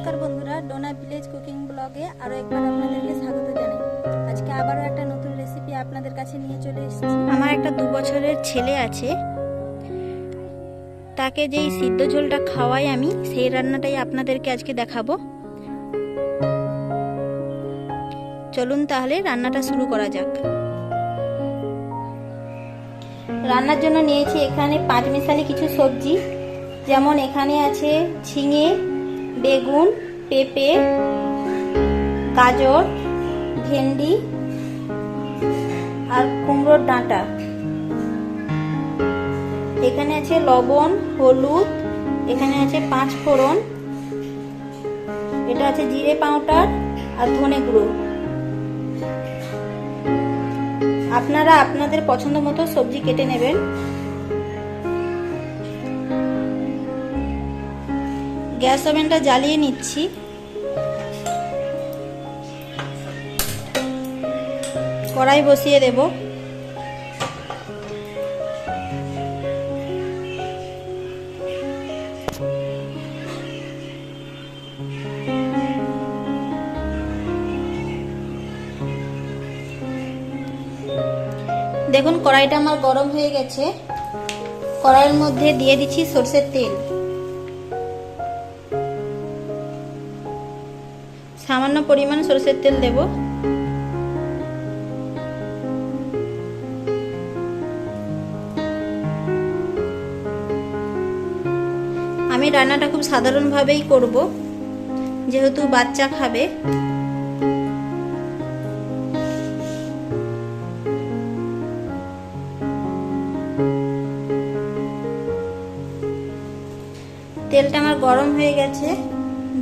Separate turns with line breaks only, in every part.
নমস্কার বন্ধুরা, Dona village cooking ব্লগে আরও একবার আপনাদেরকে স্বাগত জানাই। আজকে আবারও একটা নতুন রেসিপি আপনাদের কাছে নিয়ে চলে এসেছি। আমার একটা 2 বছরের ছেলে আছে, তাকে যেই সিদ্ধ ঝোলটা খাওয়াই আমি, সেই রান্নাটাই আপনাদেরকে আজকে দেখাবো। চলুন তাহলে রান্নাটা শুরু করা যাক। রান্নার জন্য নিয়েছি এখানে 5 মিশালি কিছু সবজি, যেমন এখানে আছে ঝিঙে, বেগুন, পেঁপে, গাজর, ভেন্ডি আর কুমড়োর ডাঁটা। এখানে আছে লবণ, হলুদ, এখানে আছে 5 ফোড়ন, এটা আছে জিরে পাউডার আর ধনে গুঁড়ো। আপনারা আপনাদের পছন্দ মতো সবজি কেটে নেবেন। গ্যাস ওভেনটা জ্বালিয়ে নিচ্ছি। কড়াই বসিয়ে দেব। দেখুন কড়াইটা আমার গরম হয়ে গেছে। কড়াইয়ের মধ্যে দিয়ে দিচ্ছি সরষের তেল। সামান্য পরিমাণ সরষের তেল দেব। আমি রান্নাটা খুব সাধারণভাবেই করব, যেহেতু বাচ্চা খাবে। তেলটা আমার গরম হয়ে গেছে,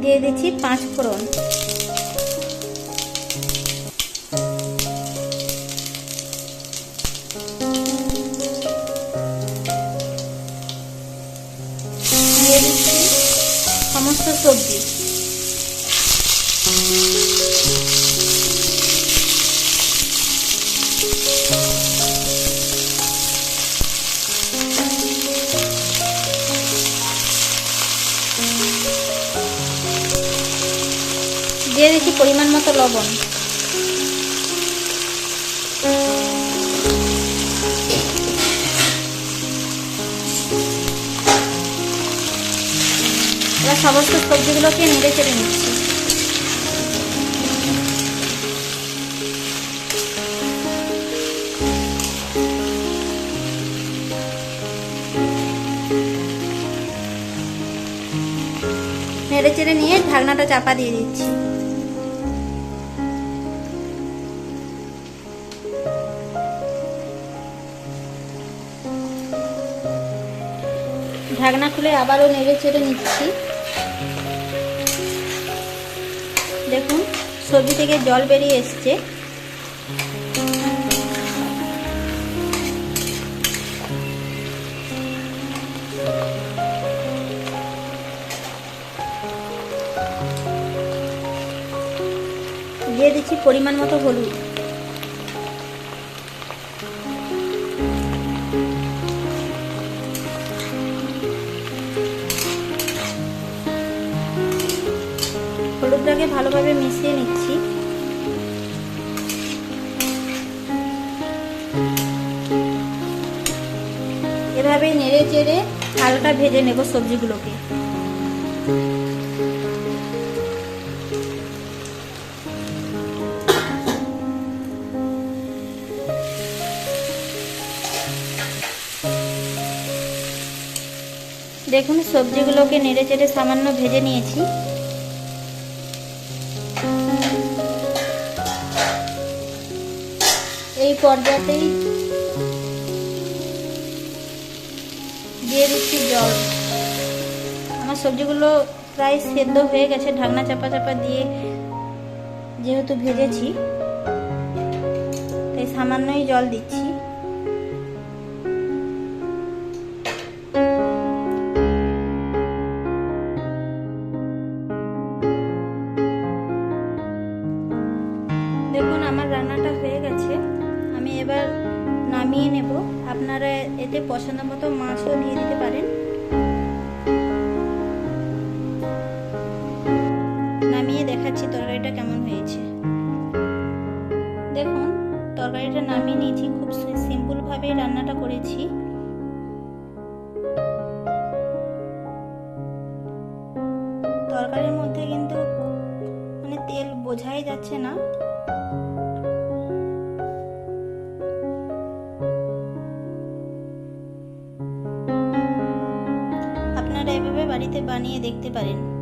দিয়ে দিচ্ছি 5 ফোড়ন। দিয়ে দিচ্ছি সমস্ত সবজি। দিয়ে দিচ্ছি পরিমাণ মতো লবণ। এবার সমস্ত সবজিগুলোকে নেড়ে চেড়ে নিচ্ছি। নেড়ে চেড়ে নিয়ে ঢাকনাটা চাপা দিয়ে দিচ্ছি। ঢাকনা খুলে আবারও নেড়ে চেড়ে নিচ্ছি। দেখুন সবজি থেকে জল বেরিয়ে এসছে। দিয়ে দিচ্ছি পরিমাণ মতো হলুদ। হলুদটাকে ভালোভাবে মিশিয়ে নিচ্ছি। এভাবে নেড়ে চেড়ে হালকা ভেজে নেব সবজিগুলোকে। দেখুন সবজিগুলোকে নেড়ে চেড়ে সামান্য ভেজে নিয়েছি। এই পর্যায়েই দিয়ে দিচ্ছি জল। আমার সবজিগুলো প্রায় সেদ্ধ হয়ে গেছে, ঢাকনা চাপা চাপা দিয়ে যেহেতু ভেজেছি, তাই সামান্যই জল দিচ্ছি। দেখুন আমার রান্নাটা হয়ে গেছে, আমি এবার নামিয়ে নেব। আপনারা এতে পছন্দ মতো মাছও দিয়ে দিতে পারেন। যাচ্ছে না। আপনারা এভাবে বাড়িতে বানিয়ে দেখতে পারেন।